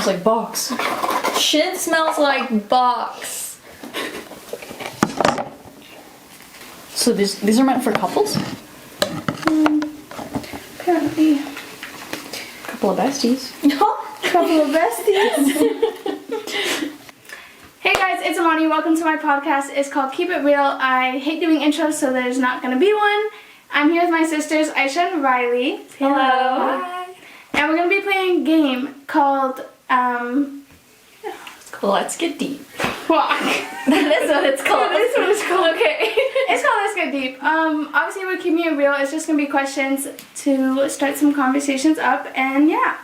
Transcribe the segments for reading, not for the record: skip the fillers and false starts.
smells like box. Shit smells like box. So these are meant for couples? Apparently. Couple of besties. Couple of besties. Hey guys, it's Amani. Welcome to my podcast. It's called Keep It Real. I hate doing intros, so there's not going to be one. I'm here with my sisters, Aysha and Riley. Hello. Hi. And we're going to be playing a game called, Let's Get Deep. Fuck. That is what it's called. That is what it's called. Okay. It's called Let's Get Deep. Obviously we're keeping it real. It's just going to be questions to start some conversations up, and yeah.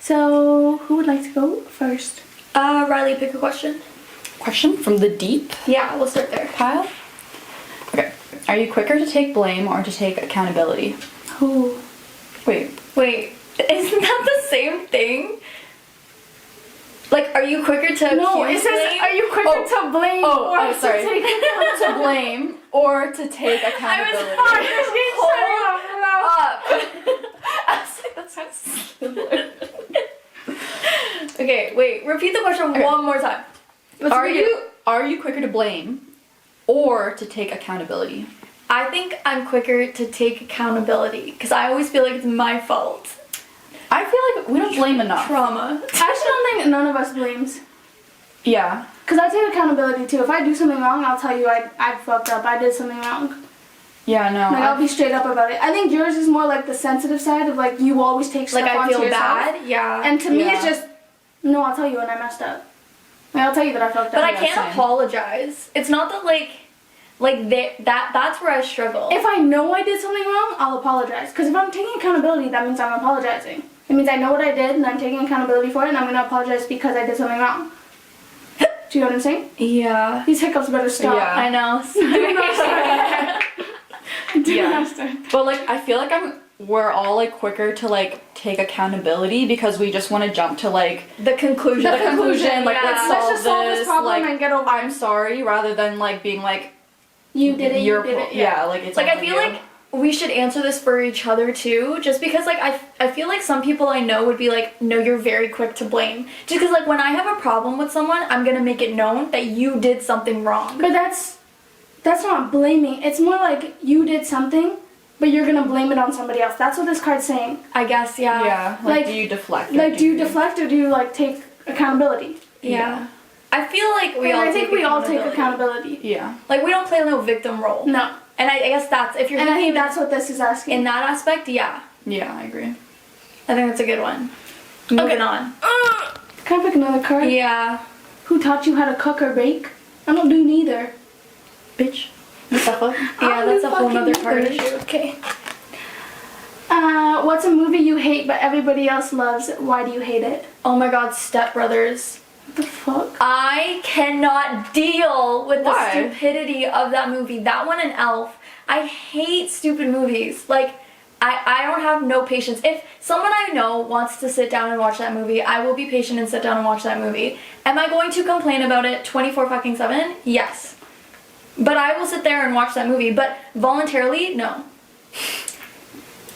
So, who would like to go first? Riley, pick a question. Question from the deep Yeah, we'll start there. pile? Okay. Are you quicker to take blame or to take accountability? Who? Wait. Wait, isn't that the same thing? Like, are you quicker to No, accuse it says, blame? are you quicker to blame or to sorry. take To blame or to take I accountability? was I was like, that sounds similar. Okay, wait, repeat the question one more time. Are you quicker to blame or to take accountability? I think I'm quicker to take accountability because I always feel like it's my fault. I feel like we don't blame enough. Trauma. I actually don't think none of us blames. Yeah. Because I take accountability too. If I do something wrong, I'll tell you I fucked up. I did something wrong. Yeah, no. Like, I'll be straight up about it. I think yours is more like the sensitive side of like you always take stuff Like I onto feel yourself. bad, yeah. And to me Yeah. it's just, no, I'll tell you when I messed up. Like, I'll tell you that I fucked But up. I can't same. apologize. It's not that that's where I struggle. If I know I did something wrong, I'll apologize. Because if I'm taking accountability, that means I'm apologizing. It means I know what I did and I'm taking accountability for it and I'm going to apologize because I did something wrong. Do you know what I'm saying? Yeah. These hiccups better stop. Yeah. I know. Do not start. But like I feel like we're all like quicker to like take accountability because we just want to jump to like The conclusion. like yeah. let's Let's solve just solve this problem like, and get over it. I'm sorry, rather than like being like You did it, you did it. yeah, like it's Like all I feel you. like we should answer this for each other too, just because like I feel like some people I know would be like, no, you're very quick to blame. Just because like when I have a problem with someone, I'm gonna make it known that you did something wrong. But that's not blaming. It's more like you did something, but you're going to blame it on somebody else. That's what this card's saying. I guess, yeah. yeah, like- do you deflect? or Like, do you deflect or do you like take accountability? Yeah. I feel like we And all I think take we all take accountability. Yeah. Like we don't play no victim role. No. And I guess that's if you're And I think thinking that's what this is asking. in that aspect, yeah. Yeah, I agree. I think that's a good one. Moving on. Can I pick another card? Yeah. Who taught you how to cook or bake? I don't do neither. Bitch. What the fuck? Yeah, that's a whole fucking nother card bitch. issue. Okay. What's a movie you hate but everybody else loves? Why do you hate it? Oh my god, Step Brothers. What the fuck? I cannot deal with the Why? stupidity of that movie. That one and Elf. I hate stupid movies. Like, I don't have no patience. If someone I know wants to sit down and watch that movie, I will be patient and sit down and watch that movie. Am I going to complain about it 24/7? Yes. But I will sit there and watch that movie. But voluntarily, no.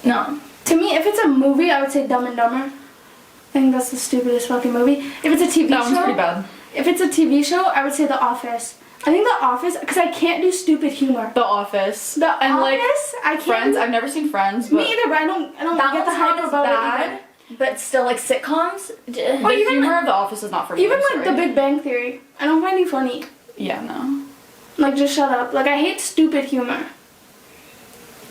No. To me, if it's a movie, I would say Dumb and Dumber. I think that's the stupidest fucking movie. If it's a TV That show, one's pretty bad. If it's a TV show, I would say The Office. I think The Office, because I can't do stupid humor. The Office. The and like Office, I can't. Friends. I've never seen Friends. But Me either, but I don't That get the one's hype not as about bad, it either. but still, like, sitcoms? the even humor of The Office is not for me. Even I'm like sorry. The Big Bang Theory, I don't find you funny. Yeah, no. Like, just shut up. Like, I hate stupid humor.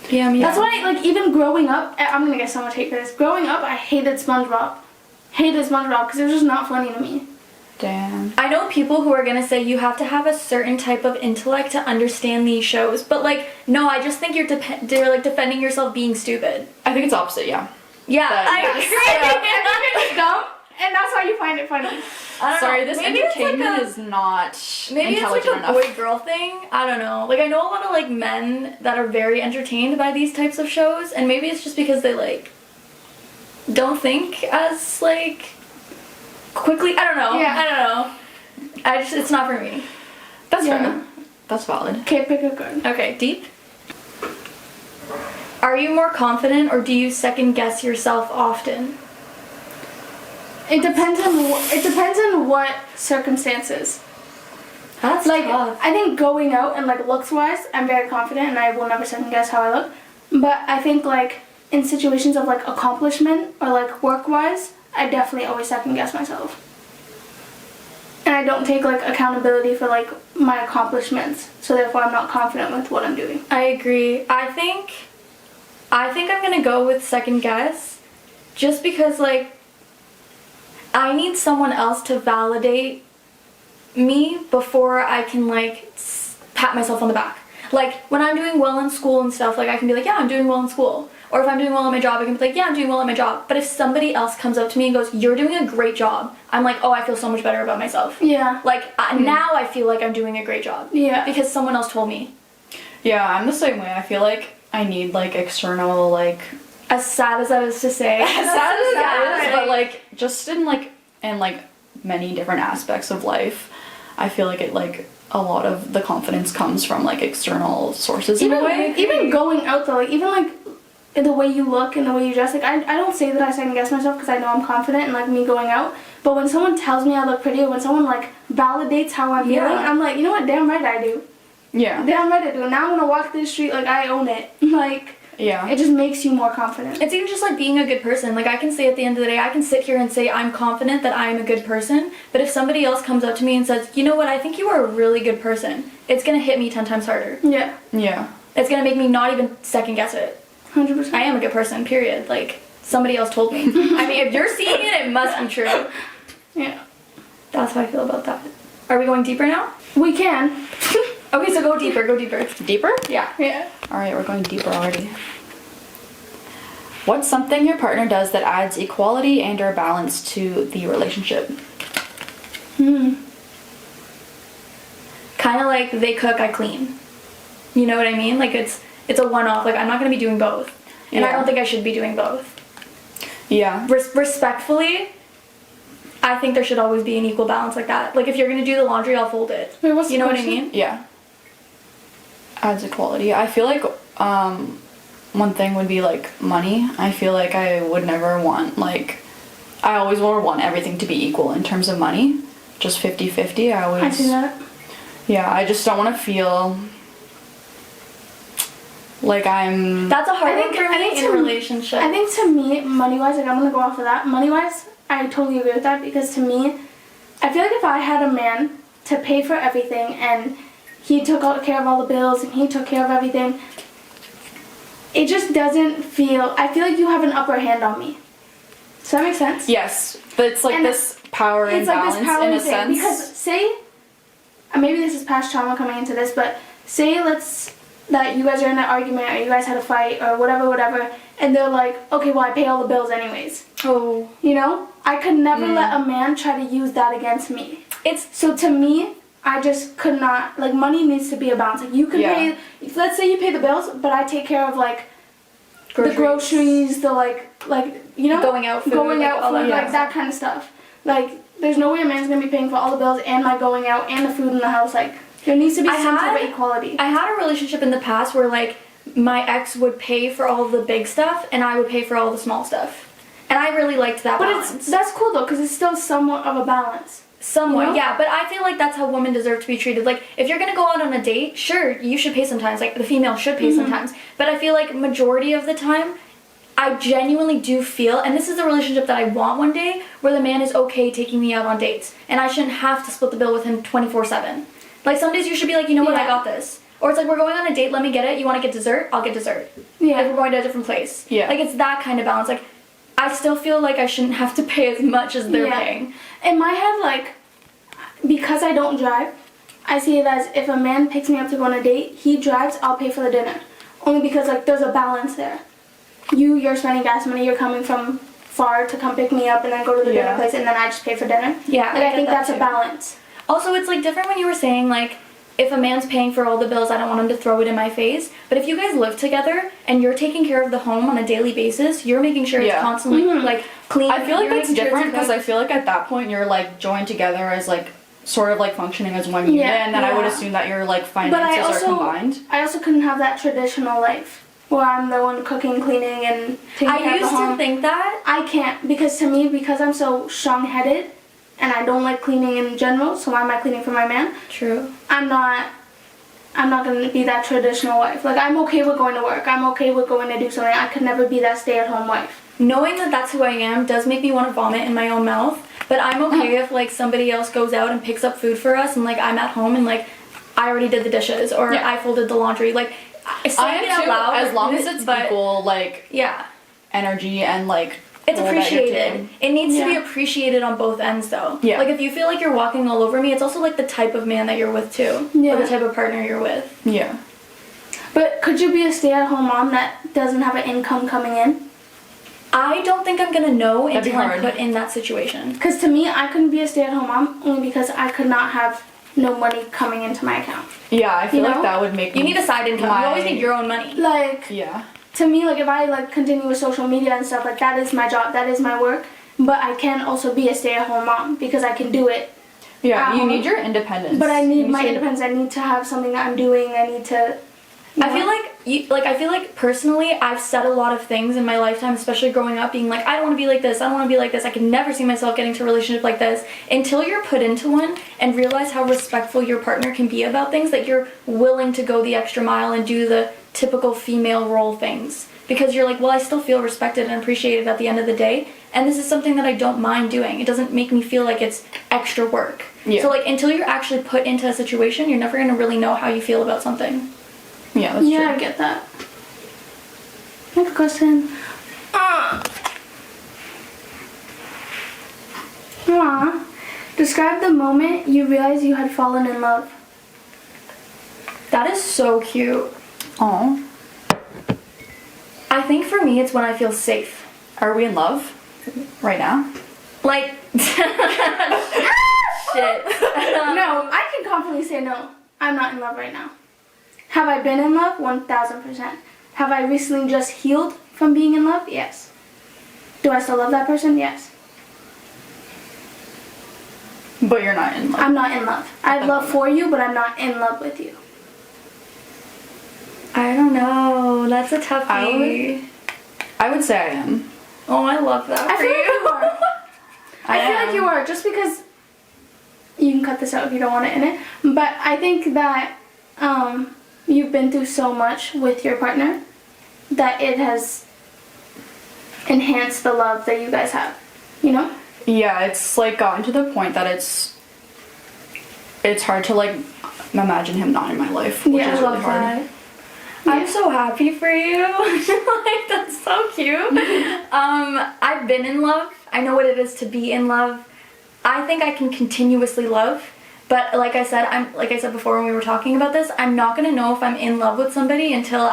Yeah, me That's why, like, even growing up, I'm gonna get so much hate for this. Growing up, I hated SpongeBob. Hated SpongeBob because it was just not funny to me. Damn. I know people who are gonna say you have to have a certain type of intellect to understand these shows, but like, no, I just think you're like defending yourself being stupid. I think it's opposite. Yeah. Yeah, But- I And it's dumb, and that's why you find it funny. I don't Sorry, know. this Maybe it's entertainment like is not maybe it's like intelligent a enough. boy-girl thing. I don't know. Like I know a lot of like men that are very entertained by these types of shows, and maybe it's just because they like don't think as like quickly. I don't know. Yeah. I don't know. It's not for me. That's Yeah. fair. That's valid. Okay, pick a card. Okay, deep. Are you more confident or do you second guess yourself often? It depends on what circumstances. That's Like, tough. I think going out and, like, looks-wise, I'm very confident and I will never second-guess how I look. But I think, like, in situations of, like, accomplishment or, like, work-wise, I definitely always second-guess myself. And I don't take, like, accountability for, like, my accomplishments. So, therefore, I'm not confident with what I'm doing. I agree. I think I'm gonna go with second guess, just because, like, I need someone else to validate me before I can, like, pat myself on the back. Like, when I'm doing well in school and stuff, like, I can be like, yeah, I'm doing well in school. Or if I'm doing well at my job, I can be like, yeah, I'm doing well at my job. But if somebody else comes up to me and goes, you're doing a great job, I'm like, oh, I feel so much better about myself. Yeah. Like, now I feel like I'm doing a great job. Yeah. Because someone else told me. Yeah, I'm the same way. I feel like I need, like, external, like... As sad as that is to say. As sad as that is, right? but, like, just in many different aspects of life, I feel like it, like, a lot of the confidence comes from, like, external sources in a way. Even going out, though, like, even, like, the way you look and the way you dress, like, I don't say that I second-guess myself because I know I'm confident in, like, me going out. But when someone tells me I look pretty or when someone, like, validates how I'm feeling, I'm like, you know what, damn right I do. Yeah. Damn right I do. Now I'm gonna walk this street like I own it. Like, Yeah. it just makes you more confident. It's even just like being a good person. Like, I can say at the end of the day, I can sit here and say I'm confident that I am a good person, but if somebody else comes up to me and says, you know what, I think you are a really good person, it's gonna hit me 10 times harder. Yeah. Yeah. It's gonna make me not even second guess it. 100%. I am a good person, period. Like, somebody else told me. I mean, if you're seeing it, it must be true. Yeah. That's how I feel about that. Are we going deeper now? We can. Okay, so go deeper, go deeper. Deeper? Yeah. Yeah. Alright, we're going deeper already. What's something your partner does that adds equality and or balance to the relationship? Kind of like they cook, I clean. You know what I mean? Like, it's a one-off. Like, I'm not going to be doing both. And I Yeah. don't think I should be doing both. Yeah. Respectfully, I think there should always be an equal balance like that. Like, if you're going to do the laundry, I'll fold it. Wait, what's You the know what I question? mean? Yeah. Adds equality. I feel like one thing would be like money. I feel like I would never want I always want everything to be equal in terms of money. Just 50-50. I see that. Yeah, I just don't want to feel like I'm... That's a hard I one think- for I me think in a to- relationship. I think to me, money-wise, like, I'm gonna go off of that. Money-wise, I totally agree with that because to me, I feel like if I had a man to pay for everything and he took care of all the bills and he took care of everything, it just doesn't feel... I feel like you have an upper hand on me. Does that make sense? Yes, but it's like And this power and It's like balance this power in a thing. sense. Because say, maybe this is past trauma coming into this, but say that you guys are in an argument or you guys had a fight or whatever, and they're like, okay, well, I pay all the bills anyways. Oh. You know? I could never let a man try to use that against me. So to me, I just could not, like, money needs to be a balance. Like, you can pay, let's say you pay the bills, but I take care of, like, the groceries, the, like, you know? Going out food, like that kind of stuff. Like, there's no way a man's gonna be paying for all the bills and my going out and the food in the house. Like, there needs to be some type of equality. I had a relationship in the past where, like, my ex would pay for all the big stuff and I would pay for all the small stuff. And I really liked that balance. That's cool, though, because it's still somewhat of a balance. Somewhat, You know? yeah, but I feel like that's how women deserve to be treated. Like, if you're gonna go out on a date, sure, you should pay sometimes. Like, the female should pay sometimes. But I feel like majority of the time, I genuinely do feel, and this is a relationship that I want one day, where the man is okay taking me out on dates. And I shouldn't have to split the bill with him 24/7. Like, some days you should be like, you know what, I got this. Or it's like, we're going on a date, let me get it. You want to get dessert? I'll get dessert. Yeah. Like, we're going to a different place. Yeah. Like, it's that kind of balance. Like, I still feel like I shouldn't have to pay as much as they're paying. In my head, like, because I don't drive, I see it as if a man picks me up to go on a date, he drives, I'll pay for the dinner. Only because, like, there's a balance there. You're spending gas money, you're coming from far to come pick me up and then go to the dinner place and then I just pay for dinner. Yeah, Like, I think get that that's a too. balance. Also, it's, like, different when you were saying, like, if a man's paying for all the bills, I don't want him to throw it in my face. But if you guys live together and you're taking care of the home on a daily basis, you're making sure it's constantly, like, clean. I feel like You're that's making sure it's different because I cooked. feel like at that point you're like joined together as like sort of like functioning as one unit, and then I would assume that your like finances are combined. I also couldn't have that traditional life. where I'm the one cooking, cleaning, and taking care I of the used home. to think that. I can't, because to me, because I'm so strong-headed, and I don't like cleaning in general, so why am I cleaning for my man? True. I'm not gonna be that traditional wife. Like, I'm okay with going to work. I'm okay with going to do something. I could never be that stay-at-home wife. Knowing that that's who I am does make me want to vomit in my own mouth, but I'm okay if, like, somebody else goes out and picks up food for us, and, like, I'm at home and, like, I already did the dishes, or Yeah. I folded the laundry. Like, saying it out loud, as long as it's equal, like, yeah, energy and, like, it's role that you're appreciated. doing. It needs to be Yeah. appreciated on both ends, though. Yeah. Like, if you feel like you're walking all over me, it's also, like, the type of man that you're with, too. Yeah. Or the type of partner you're with. Yeah. But could you be a stay-at-home mom that doesn't have an income coming in? I don't think I'm gonna know That'd be until I'm hard. put in that situation. Because to me, I couldn't be a stay-at-home mom only because I could not have no money coming into my account. Yeah, I feel You like know? that would make You need a side income. You always need your own money. Like, Yeah. to me, like, if I, like, continue with social media and stuff, like, that is my job, that is my work. But I can also be a stay-at-home mom because I can do it. Yeah, you Um, need your independence. But I You need my to- independence. I need to have something that I'm doing. I need to... I feel like personally, I've said a lot of things in my lifetime, especially growing up, being like, I don't want to be like this, I don't want to be like this, I could never see myself getting to a relationship like this, until you're put into one and realize how respectful your partner can be about things, that you're willing to go the extra mile and do the typical female role things. Because you're like, well, I still feel respected and appreciated at the end of the day, and this is something that I don't mind doing. It doesn't make me feel like it's extra work. Yeah. So, like, until you're actually put into a situation, you're never going to really know how you feel about something. Yeah, that's Yeah, I true. get that. Next question. Aww. Describe the moment you realized you had fallen in love. That is so cute. Aw. I think for me, it's when I feel safe. Are we in love? Right now? Like, shit. No, I can confidently say no. I'm not in love right now. Have I been in love? 1000%. Have I recently just healed from being in love? Yes. Do I still love that person? Yes. But you're not in love. I'm not in love. I have love for you, but I'm not in love with you. I don't know. That's a toughie. I would say I am. Oh, I love that I for feel like you you. are. I feel like you are, just because you can cut this out if you don't want it in it. But I think that you've been through so much with your partner that it has enhanced the love that you guys have. You know? Yeah, it's like gotten to the point that it's hard to like imagine him not in my life, which Yeah, is I really love hard. that. I'm so happy for you. Like, that's so cute. I've been in love. I know what it is to be in love. I think I can continuously love, but like I said before when we were talking about this, I'm not gonna know if I'm in love with somebody until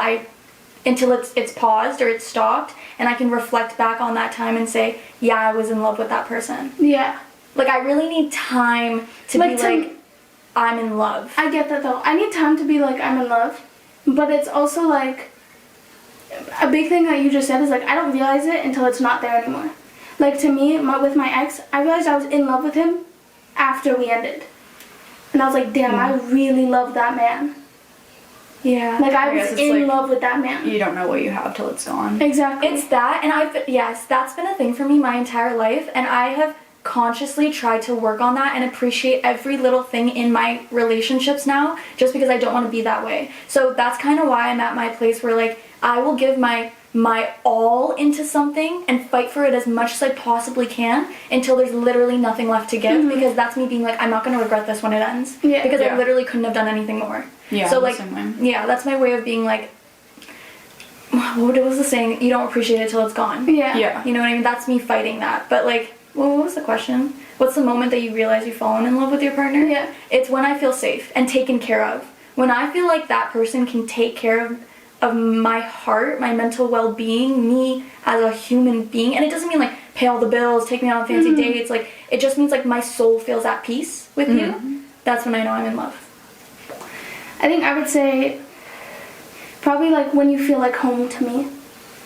it's paused or it's stopped, and I can reflect back on that time and say, yeah, I was in love with that person. Yeah. Like, I really need time to Like, be like, I'm in love. I get that though. I need time to be like, I'm in love. But it's also like, a big thing that you just said is like, I don't realize it until it's not there anymore. Like, to me, with my ex, I realized I was in love with him after we ended. And I was like, damn, I really love that man. Yeah. Like, I guess was it's in like- love with that man. You don't know what you have till it's gone. Exactly. It's that, and yes, that's been a thing for me my entire life, and I have consciously tried to work on that and appreciate every little thing in my relationships now, just because I don't want to be that way. So that's kind of why I'm at my place where, like, I will give my all into something and fight for it as much as I possibly can until there's literally nothing left to give, because that's me being like, I'm not going to regret this when it ends. Yeah. Because I Yeah. literally couldn't have done anything more. Yeah, So, the like, same way. yeah, that's my way of being like, what was the saying? You don't appreciate it till it's gone. Yeah. Yeah. You know what I mean? That's me fighting that. But, like, well, what was the question? What's the moment that you realize you've fallen in love with your partner? Yeah. It's when I feel safe and taken care of. When I feel like that person can take care of my heart, my mental well-being, me as a human being. And it doesn't mean, like, pay all the bills, take me out on fancy dates. Like, it just means, like, my soul feels at peace with you. That's when I know I'm in love. I think I would say probably like when you feel like home to me.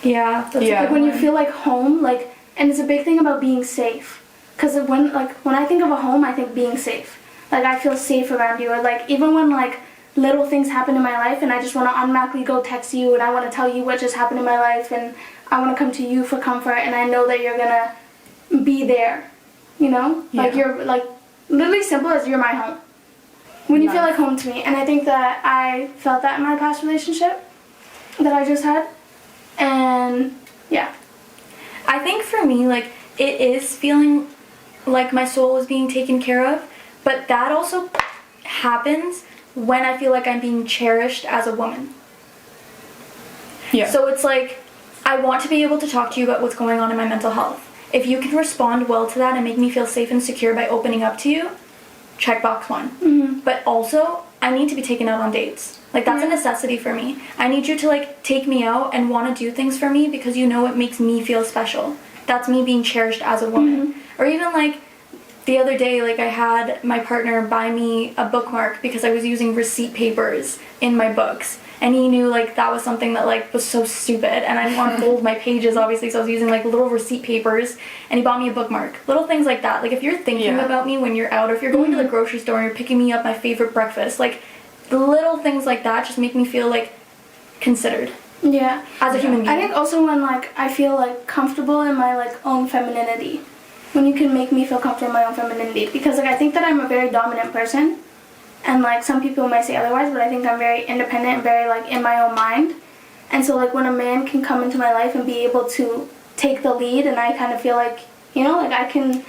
Yeah. That's Yeah. Like when you feel like home, like, and it's a big thing about being safe. Because when I think of a home, I think being safe. Like, I feel safe around you. Or, like, even when, like, little things happen in my life and I just want to automatically go text you and I want to tell you what just happened in my life and I want to come to you for comfort and I know that you're gonna be there, you know? Yeah. Like you're like literally simple as you're my home. When you feel like home to me. And I think that I felt that in my past relationship that I just had. And yeah. I think for me, like, it is feeling like my soul is being taken care of, but that also happens when I feel like I'm being cherished as a woman. Yeah. So it's like, I want to be able to talk to you about what's going on in my mental health. If you can respond well to that and make me feel safe and secure by opening up to you, check box 1. Mm-hmm. But also, I need to be taken out on dates. Like, that's a necessity for me. I need you to, like, take me out and want to do things for me because you know it makes me feel special. That's me being cherished as a woman. Mm-hmm. Or even, like, the other day, like, I had my partner buy me a bookmark because I was using receipt papers in my books. And he knew, like, that was something that, like, was so stupid. And I didn't want to fold my pages, obviously, so I was using, like, little receipt papers. And he bought me a bookmark. Little things like that. Like, if you're thinking about me when you're out, or if you're going to the grocery store and you're picking me up my favorite breakfast, like, the little things like that just make me feel, like, considered. Yeah. As a human being. I think also when, like, I feel, like, comfortable in my, like, own femininity. When you can make me feel comfortable in my own femininity. Because, like, I think that I'm a very dominant person. And, like, some people might say otherwise, but I think I'm very independent and very, like, in my own mind. And so, like, when a man can come into my life and be able to take the lead and I kind of feel like, you know, like, I can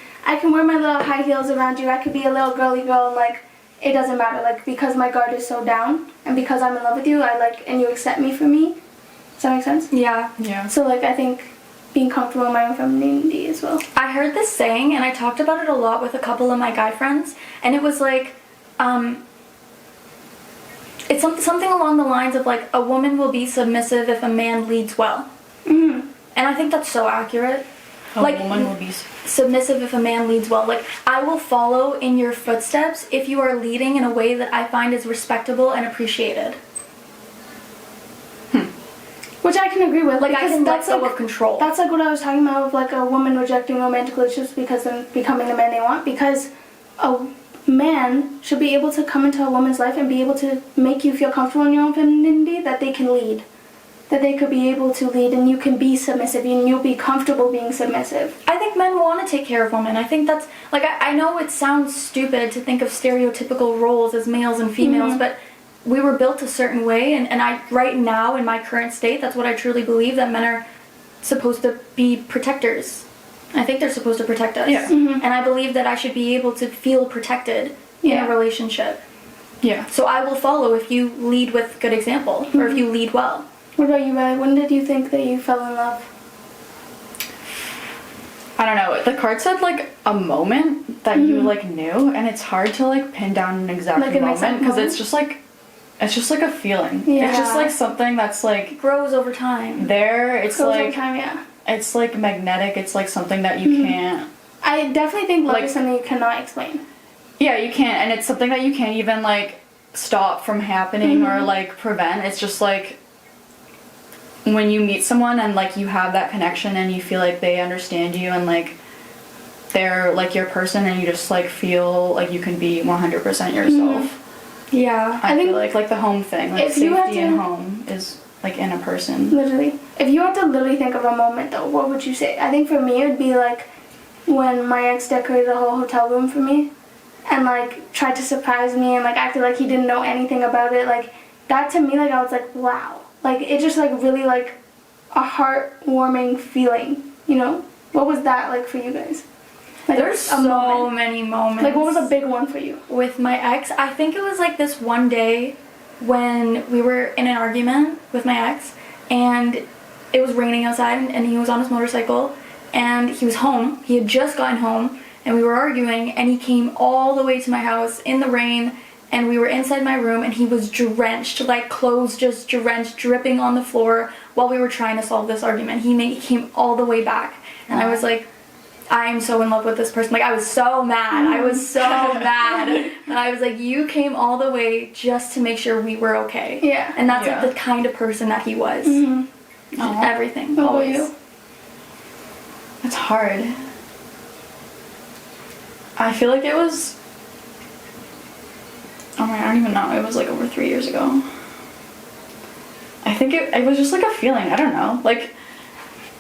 wear my little high heels around you. I could be a little girly girl and, like, it doesn't matter. Like, because my guard is so down and because I'm in love with you, and you accept me for me. Does that make sense? Yeah. Yeah. So, like, I think being comfortable in my own femininity as well. I heard this saying, and I talked about it a lot with a couple of my guy friends, and it was like, it's something along the lines of, like, a woman will be submissive if a man leads well. Mm-hmm. And I think that's so accurate. A like, woman will be submissive if a man leads well. Like, I will follow in your footsteps if you are leading in a way that I find is respectable and appreciated. Which I can agree with. Like, I can let that's go like, of control. That's like what I was talking about of, like, a woman rejecting romantic relationships because then becoming the man they want. Because a man should be able to come into a woman's life and be able to make you feel comfortable in your own femininity, that they can lead. That they could be able to lead and you can be submissive and you'll be comfortable being submissive. I think men want to take care of women. I think that's, like, I know it sounds stupid to think of stereotypical roles as males and females, but we were built a certain way, and I, right now, in my current state, that's what I truly believe, that men are supposed to be protectors. I think they're supposed to protect us. Yeah. Mm-hmm. And I believe that I should be able to feel protected in a relationship. Yeah. So I will follow if you lead with good example, or if you lead well. What about you, Riley? When did you think that you fell in love? I don't know. The card said, like, a moment that you, like, knew, and it's hard to, like, pin down an exact Like an moment exact because moment? it's just like a feeling. Yeah. It's just like something that's like It grows over time. there. It's Goes over like time, yeah. it's like magnetic. It's like something that you can't. I definitely think love Like- is something you cannot explain. Yeah, you can't, and it's something that you can't even like stop from happening or like prevent. It's just like when you meet someone and like you have that connection and you feel like they understand you and like they're like your person and you just like feel like you can be 100% yourself. Yeah. I think feel like the home thing, like if you had safety in to- home is like in a person. Literally. If you had to literally think of a moment, though, what would you say? I think for me, it would be like when my ex decorated a whole hotel room for me and like tried to surprise me and like acted like he didn't know anything about it. Like that to me, like I was like, wow. Like it just like really like a heartwarming feeling, you know? What was that like for you guys? Like There's so many moments. Like what was a big one for you? With my ex, I think it was like this one day when we were in an argument with my ex and it was raining outside and he was on his motorcycle and he was home. He had just gotten home and we were arguing and he came all the way to my house in the rain and we were inside my room and he was drenched, like clothes just drenched, dripping on the floor while we were trying to solve this argument. He came all the way back and I was like, I am so in love with this person. Like, I was so mad. I was so mad. And I was like, you came all the way just to make sure we were okay. Yeah. And that's Yeah. like the kind of person that he was. Mm-hmm. Everything. What about Always. you? It's hard. I feel like it was Oh my, I don't even know. It was like over 3 years ago. I think it was just like a feeling. I don't know. Like,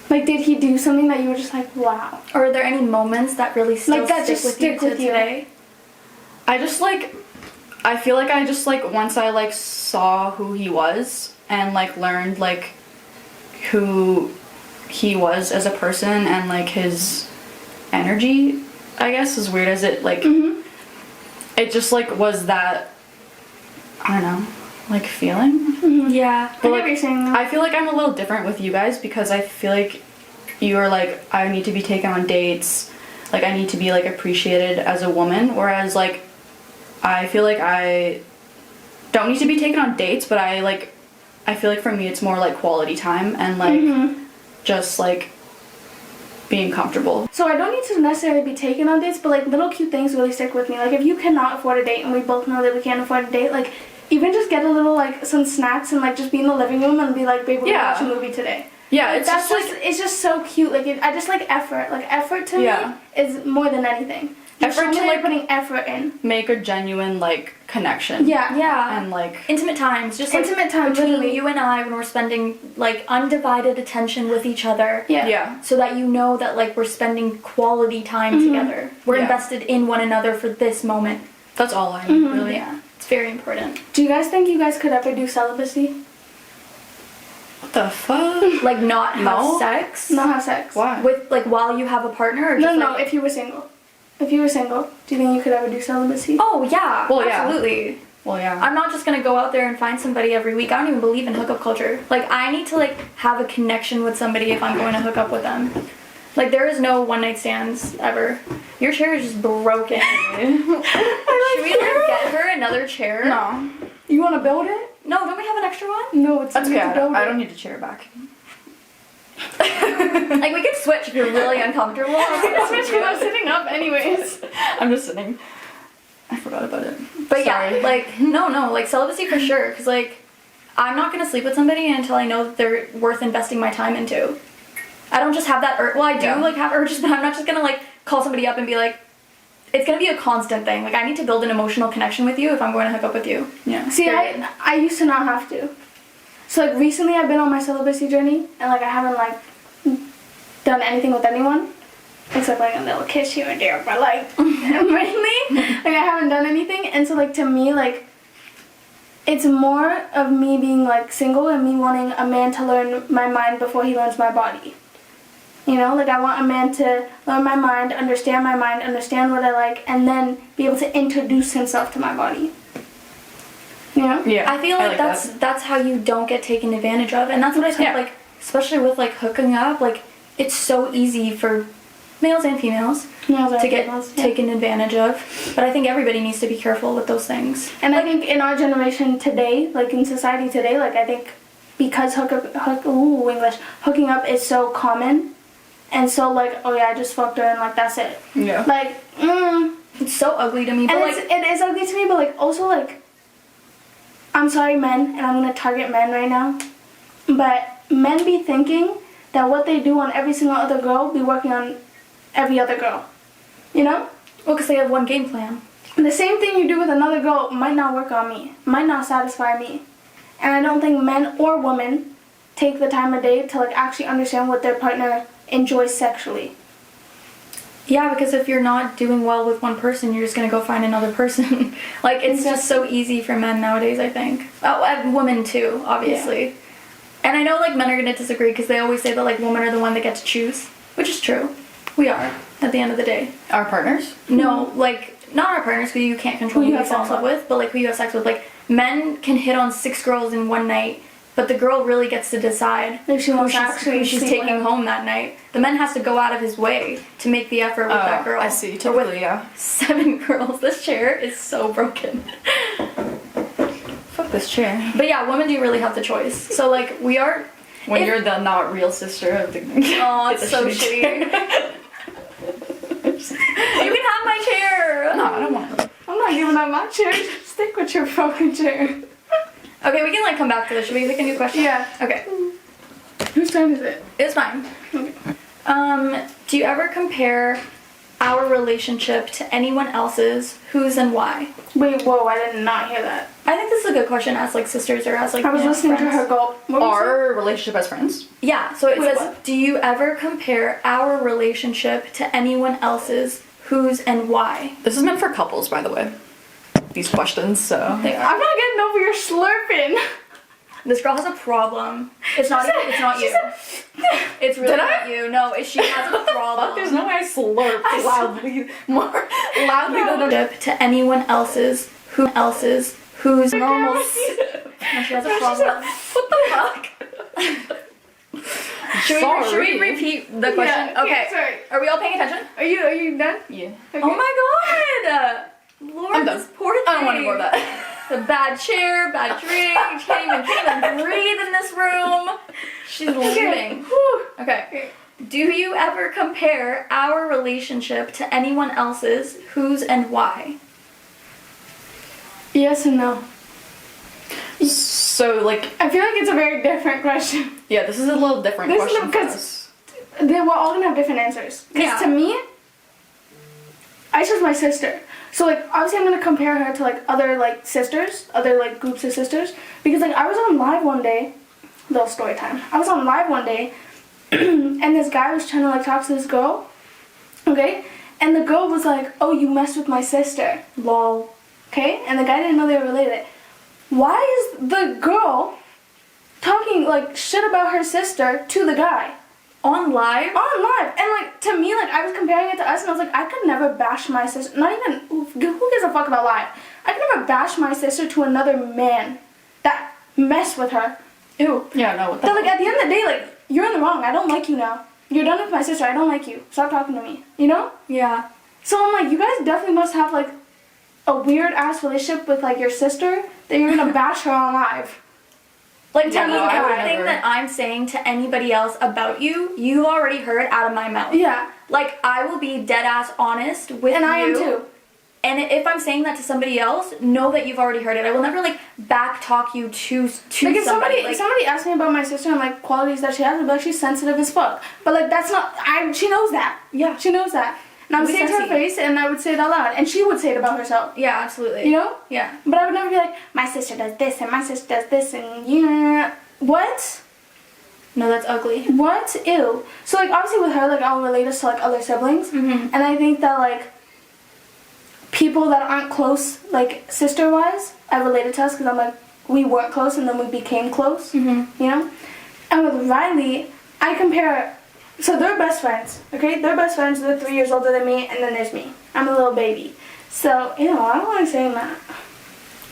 did he do something that you were just like, wow? Or are there any moments that really still Like, that stick just with you stick to with you? today? I just like, I feel like I just like, once I like saw who he was and like learned like who he was as a person and like his energy, I guess, as weird as it like, it just like was that, I don't know, like feeling. Yeah. But I get like, what you're saying, though. I feel like I'm a little different with you guys because I feel like you are like, I need to be taken on dates, like I need to be like appreciated as a woman, whereas like I feel like I don't need to be taken on dates, but I feel like for me it's more like quality time and like just like being comfortable. So I don't need to necessarily be taken on dates, but like little cute things really stick with me. Like if you cannot afford a date and we both know that we can't afford a date, like even just get a little like some snacks and like just be in the living room and be like, babe, we're gonna watch a movie today. Yeah, it's That's just like it's just so cute. Like I just like effort. Like effort to Yeah. me is more than anything. Effort to, like, putting effort in. make a genuine like connection. Yeah. Yeah. And like Intimate times, just like Intimate time, between literally. you and I when we're spending like undivided attention with each other. Yeah. yeah. So that you know that like we're spending quality time together. We're Yeah. invested in one another for this moment. That's all I need, really. Yeah. It's very important. Do you guys think you guys could ever do celibacy? What the fuck? Like not have No. sex Not have sex. Why? with like while you have a partner or No, just no. like, If you were single. If you were single, do you think you could ever do celibacy? Oh yeah. Well, yeah. absolutely. Well, yeah. I'm not just gonna go out there and find somebody every week. I don't even believe in hookup culture. Like I need to like have a connection with somebody if I'm going to hook up with them. Like there is no one night stands ever. Your chair is just broken. Should we like get her another chair? No. You want to build it? No, don't we have an extra one? No, it's That's you okay. need to build I it. don't need to chair back. Like we can switch if you're really uncomfortable. Switch when I'm sitting up, anyways. I'm just sitting. I forgot about it. But Sorry. yeah, like no, like celibacy for sure. Cause like I'm not gonna sleep with somebody until I know that they're worth investing my time into. I don't just have that urge. Well, I do Yeah. like have urges, but I'm not just gonna like call somebody up and be like, it's gonna be a constant thing. Like I need to build an emotional connection with you if I'm going to hook up with you. Yeah. See, I used to not have to. So like recently I've been on my celibacy journey and like I haven't like done anything with anyone. Except like a little kiss here and there, but like mainly like I haven't done anything, and so like to me like it's more of me being like single and me wanting a man to learn my mind before he learns my body. You know, like I want a man to learn my mind, understand what I like, and then be able to introduce himself to my body. You know? Yeah. I feel like, that's how you don't get taken advantage of, and that's what I think. Yeah. Like especially with like hooking up, like it's so easy for males and females to get taken advantage of. But I think everybody needs to be careful with those things. And I think in our generation today, like in society today, like I think because hooking up is so common, and so like, oh yeah, I just fucked her and like that's it. Yeah. Like, It's so ugly to me. But and like it is ugly to me, but like also like, I'm sorry men, and I'm gonna target men right now, but men be thinking that what they do on every single other girl be working on every other girl. You know? well, because they have one game plan. The same thing you do with another girl might not work on me, might not satisfy me. And I don't think men or women take the time of day to like actually understand what their partner enjoys sexually. Yeah, because if you're not doing well with one person, you're just gonna go find another person. Like it's just so easy for men nowadays, I think. Oh, and women too, obviously. Yeah. And I know like men are gonna disagree because they always say that like women are the one that get to choose, which is true. We are at the end of the day. Our partners? No, like not our partners because you can't control Who who you you have fall in sex love with, but like who you have sex with. Like men can hit on 6 girls in one night, but the girl really gets to decide If she who wants to she's, actually who she's sleep taking with. home that night. The man has to go out of his way to make the effort with that girl. I see. Or with Totally, yeah. 7 girls. This chair is so broken. Fuck this chair. But yeah, women do really have the choice. So like we are. When If- you're the not real sister of the. Oh, Get it's the so shitty shitty. chair. You can have my chair. No, I don't want it. I'm not giving up my chair. Stick with your broken chair. Okay, we can like come back to this. Should we pick a new question? Yeah. Okay. Whose turn is it? It's fine. Do you ever compare our relationship to anyone else's, whose and why? Wait, whoa, I did not hear that. I think this is a good question as like sisters or as like I was listening to her go. What was it? Our relationship as friends. Yeah, so it Wait, says, what? do you ever compare our relationship to anyone else's, whose and why? This is meant for couples, by the way. These questions, so. They are. I'm not getting over your slurping. This girl has a problem. It's not it's not you. It's really Did I? not you. No, she has a problem. There's no way I slurp loudly, more loudly than a... Relationship to anyone else's, whose normal. No, she has a problem. What the fuck? Should we repeat the question? Yeah, okay. sorry. Are we all paying attention? Are you done? Yeah. Okay. Oh my god! Lord, I'm done. this poor thing. I don't want any more of that. The bad chair, bad drink. She can't even breathe in this room. She's leaving. Whew. Okay. Do you ever compare our relationship to anyone else's, whose and why? Yes and no. So, like, I feel like it's a very different question. yeah, this is a little different This is question for because- us. They were all gonna have different answers. Because Yeah. to me, Aisha's my sister. So like obviously I'm gonna compare her to like other like sisters, other like groups of sisters. Because like I was on live one day, little story time. I was on live one day and this guy was trying to like talk to this girl. Okay? And the girl was like, "Oh, you messed with my sister." Lol. Okay? And the guy didn't know they were related. Why is the girl talking like shit about her sister to the guy? On live? On live. And like to me, like I was comparing it to us and I was like, I could never bash my sister. Not even, who gives a fuck about live? I could never bash my sister to another man that messed with her. Ew. Yeah, no, what the But like at the end of the day, like you're in the wrong. I don't like you now. You're done with my sister. I don't like you. Stop talking to me. You know? Yeah. So I'm like, you guys definitely must have like a weird ass relationship with like your sister that you're gonna bash her on live. Like, Yeah, to me, no, I would everything never. that I'm saying to anybody else about you, you've already heard out of my mouth. Yeah. Like, I will be dead ass honest with you. And I am too. And if I'm saying that to somebody else, know that you've already heard it. I will never, like, back talk you to Like if somebody. somebody asked me about my sister and like qualities that she has, I'd be like, she's sensitive as fuck. But like that's not. She knows that. Yeah. She knows that. And I would We say it to her sensey. face, and I would say it out loud, and she would say it about herself. Yeah, absolutely. You know? Yeah. But I would never be like, my sister does this, and my sister does this, and yeah. What? No, that's ugly. What? Ew. So like obviously with her, like I'll relate us to like other siblings, Mhm. and I think that like people that aren't close, like sister wise, I related to us because I'm like we weren't close and then we became close. Mhm. You know? And with Riley, I compare. So they're best friends, okay? They're best friends. They're 3 years older than me, and then there's me. I'm a little baby. So I don't like saying that.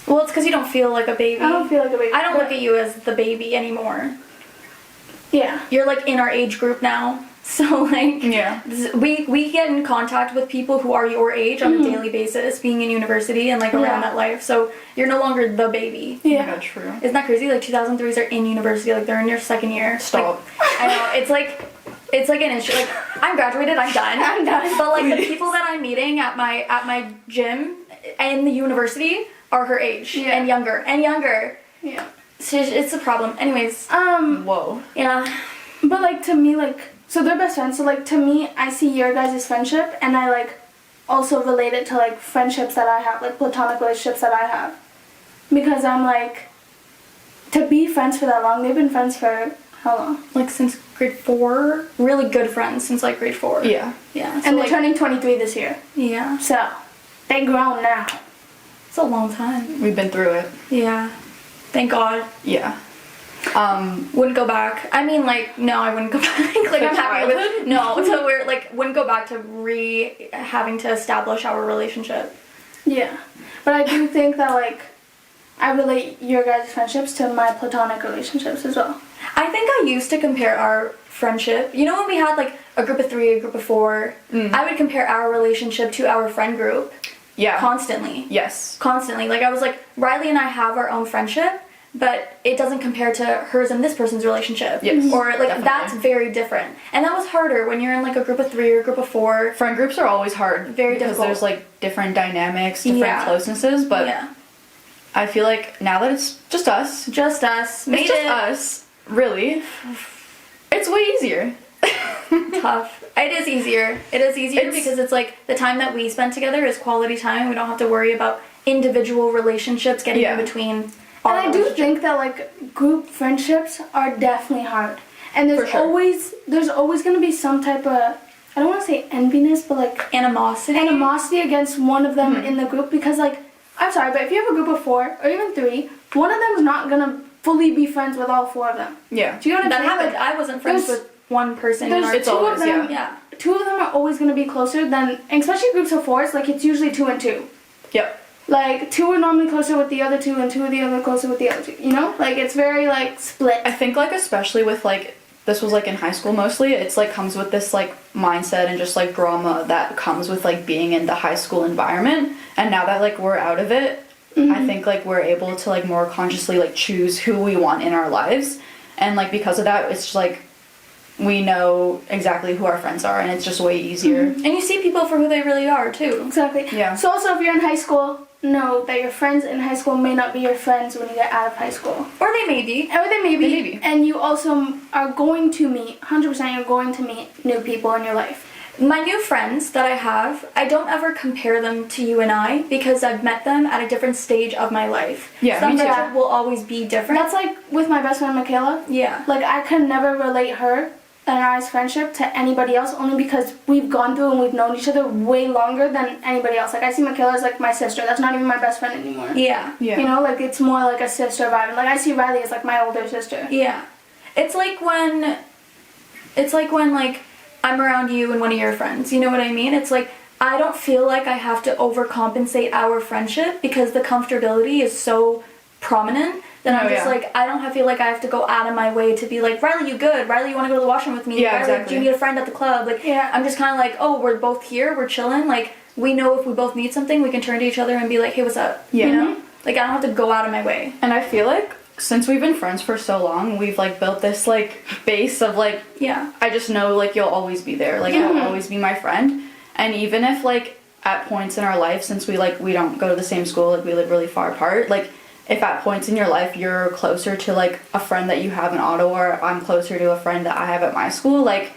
Well, it's because you don't feel like a baby. I don't feel like a baby. I don't but- look at you as the baby anymore. Yeah. You're, like, in our age group now. So, like, Yeah. we get in contact with people who are your age on a daily basis, being in university and, like, around Yeah. that life. So, you're no longer the baby. Yeah. Yeah, true. Isn't that crazy? Like, 2003s are in university. Like, they're in your second year. Stop. Like, I know. It's like an issue. Like, I'm graduated. I'm done. I'm done. But, like, the people that I'm meeting at my gym and the university are her age. Yeah. And younger. And younger. Yeah. So it's a problem. Anyways. Whoa. Yeah. But like to me, like so they're best friends. So like to me, I see your guys' friendship, and I like also relate it to like friendships that I have, like platonic relationships that I have, because I'm like to be friends for that long. They've been friends for how long? Like, since grade 4. Really good friends since, like, grade 4. Yeah. Yeah. And So, they're like, turning 23 this year, yeah. so they grown now. It's a long time. We've been through it. Yeah. Thank God. Yeah. Wouldn't go back. I mean, like, no, I wouldn't go back. Like, I'm happy with... No, so we're, like, wouldn't go back to having to establish our relationship. Yeah, but I do think that like I relate your guys' friendships to my platonic relationships as well. I think I used to compare our friendship. You know when we had, like, a group of 3, a group of 4? I would compare our relationship to our friend group Yeah. constantly. Yes. Constantly. Like, I was like, Riley and I have our own friendship, but it doesn't compare to hers and this person's relationship. Yes, Or, like, definitely. that's very different. And that was harder when you're in, like, a group of 3 or a group of 4. Friend groups are always hard. Very because difficult. there's like different dynamics, different Yeah. closenesses, but Yeah. I feel like now that it's just us, Just us. Made it's just it us, really, it's way easier. tough. It is easier. Because it's like the time that we spend together is quality time. We don't have to worry about individual relationships getting in between. And I do think that like group friendships are definitely hard. And there's always going to be some type of, I don't want to say enviness, but like animosity against one of them in the group, because like, I'm sorry, but if you have a group of 4 or even 3, one of them is not going to fully be friends with all 4 of them. Yeah. Do you know what I'm saying? That happened. I wasn't friends with one person in our There's 2 of them. Yeah. 2 of them are always going to be closer than, and especially groups of 4s, like it's usually 2 and 2. Yep. Like 2 are normally closer with the other 2 and 2 of the other closer with the other 2, you know? Like it's very like split. I think like especially with like, this was like in high school mostly, it's like comes with this like mindset and just like drama that comes with like being in the high school environment. And now that like we're out of it, I think like we're able to like more consciously like choose who we want in our lives. And like because of that, it's just like we know exactly who our friends are, and it's just way easier. And you see people for who they really are too. Exactly. Yeah. So also if you're in high school, know that your friends in high school may not be your friends when you get out of high school. Or they may be. Or they may be. They may be. And you also are going to meet, 100% you're going to meet new people in your life. My new friends that I have, I don't ever compare them to you and I, because I've met them at a different stage of my life. Yeah, Some me too. friendships will always be different. That's like with my best friend Michaela. Yeah. Like I could never relate her and I's friendship to anybody else, only because we've gone through and we've known each other way longer than anybody else. Like I see Michaela as like my sister. That's not even my best friend anymore. Yeah. Yeah. You know, like it's more like a sister vibe. And like I see Riley as like my older sister. Yeah. It's like when like I'm around you and one of your friends. You know what I mean? It's like I don't feel like I have to overcompensate our friendship because the comfortability is so prominent. Then I'm just like, I don't feel like I have to go out of my way to be like, Riley, you good? Riley, you want to go to the washroom with me? Yeah, Riley, exactly. do you need a friend at the club? Like, I'm just kind of like, oh, we're both here, we're chilling. Like, we know if we both need something, we can turn to each other and be like, hey, what's up? Yeah. You know? Like, I don't have to go out of my way. And I feel like since we've been friends for so long, we've like built this like base of like, I just know like you'll always be there. Like you'll always be my friend. And even if like at points in our life, since we don't go to the same school, like we live really far apart, like if at points in your life you're closer to like a friend that you have in Ottawa, or I'm closer to a friend that I have at my school, like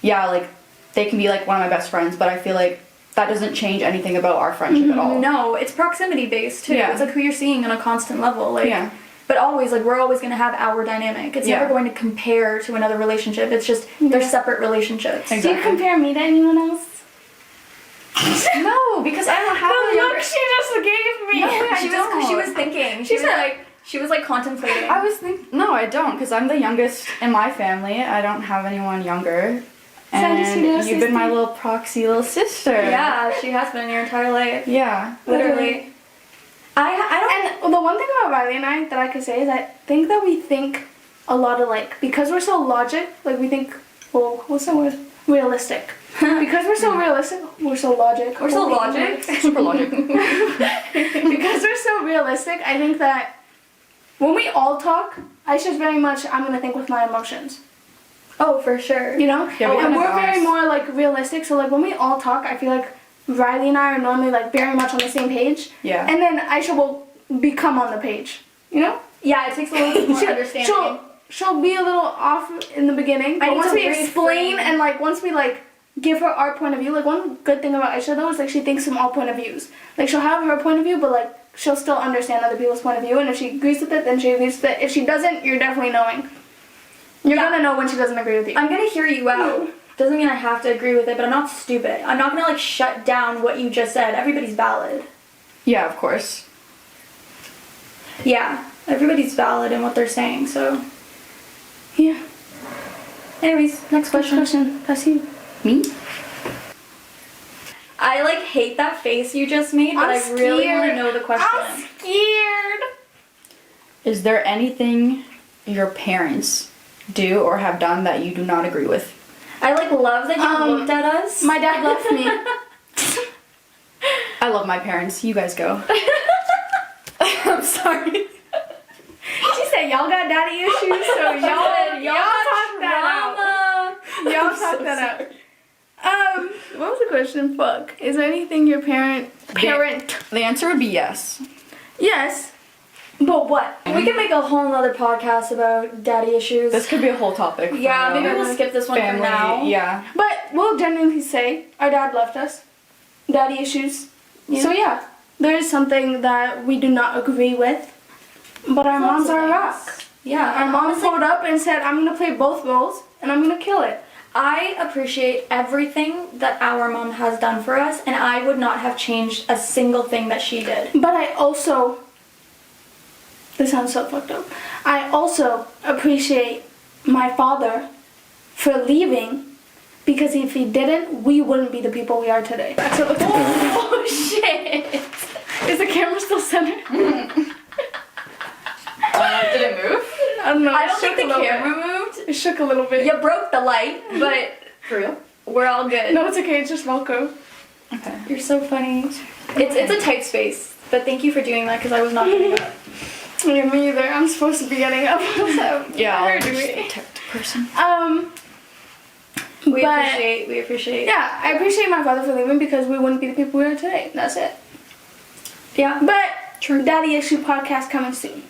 like they can be like one of my best friends, but I feel like that doesn't change anything about our friendship at all. No, it's proximity based too. Yeah. It's like who you're seeing on a constant level. Like, but always, like, we're always going to have our dynamic. It's never going to compare to another relationship. It's just, they're separate relationships. Do you compare me to anyone else? No, because I don't have The a look younger... she just gave me. No, She was thinking. She was like contemplating. No, I don't, because I'm the youngest in my family. I don't have anyone younger. And you've been my little proxy little sister. Yeah, she has been your entire life. Yeah. Literally. I don't... And the one thing about Riley and I that I could say is I think that we think a lot alike. Because we're so logic, like we think, well, what's the word? Realistic. Because we're so realistic, we're so logic. We're so logic. Super logic. Because we're so realistic, I think that when we all talk, Aisha's very much, I'm going to think with my emotions. Oh, for sure. You know? Yeah, and we're very more like realistic, so like when we all talk, I feel like Riley and I are normally like very much on the same page. Yeah. And then Aisha will become on the page. You know? Yeah, it takes a little bit more understanding. She'll be a little off in the beginning, but once we explain and like once we like give her our point of view, like one good thing about Aisha though is like she thinks from all point of views. Like she'll have her point of view, but like she'll still understand other people's point of view, and if she agrees with it, then she agrees with it. If she doesn't, you're definitely knowing. You're gonna know when she doesn't agree with you. I'm gonna hear you out. Doesn't mean I have to agree with it, but I'm not stupid. I'm not gonna like shut down what you just said. Everybody's valid. Yeah, of course. Yeah, everybody's valid in what they're saying, so. Yeah. Anyways, next question. That's you. Me? I like hate that face you just made, but I really want to know the question. I'm scared. Is there anything your parents do or have done that you do not agree with? I like love that you looked at us. My dad left me. I love my parents. You guys go. I'm sorry. She said y'all got daddy issues, so y'all talk that out. Y'all talk that out. What was the question? Fuck. Is there anything your parent? The answer would be yes. Yes. But what? We can make a whole nother podcast about daddy issues. This could be a whole topic. Yeah, maybe we'll skip this one for family. now. Yeah. But we'll genuinely say our dad left us. Daddy issues. Yeah. So yeah, there is something that we do not agree with. But our mom's our rock. Yeah, Our mom pulled up and said, I'm gonna play both roles and I'm gonna kill it. I appreciate everything that our mom has done for us, and I would not have changed a single thing that she did. But I also, this sounds so fucked up, I also appreciate my father for leaving, because if he didn't, we wouldn't be the people we are today. Oh shit! Is the camera still centered? Did it move? I don't know. I it don't think shook the a little camera bit. moved. It shook a little bit. You broke the light, but For real? we're all good. No, it's okay. It's just Velcro. Okay. You're so funny. It's a tight space, but thank you for doing that because I was not getting up. Yeah, me either. I'm supposed to be getting up. So Yeah, where I'll do just we? protect the person. We But- appreciate. Yeah, I appreciate my father for leaving because we wouldn't be the people we are today. That's it. Yeah. But Daddy Issue podcast coming soon.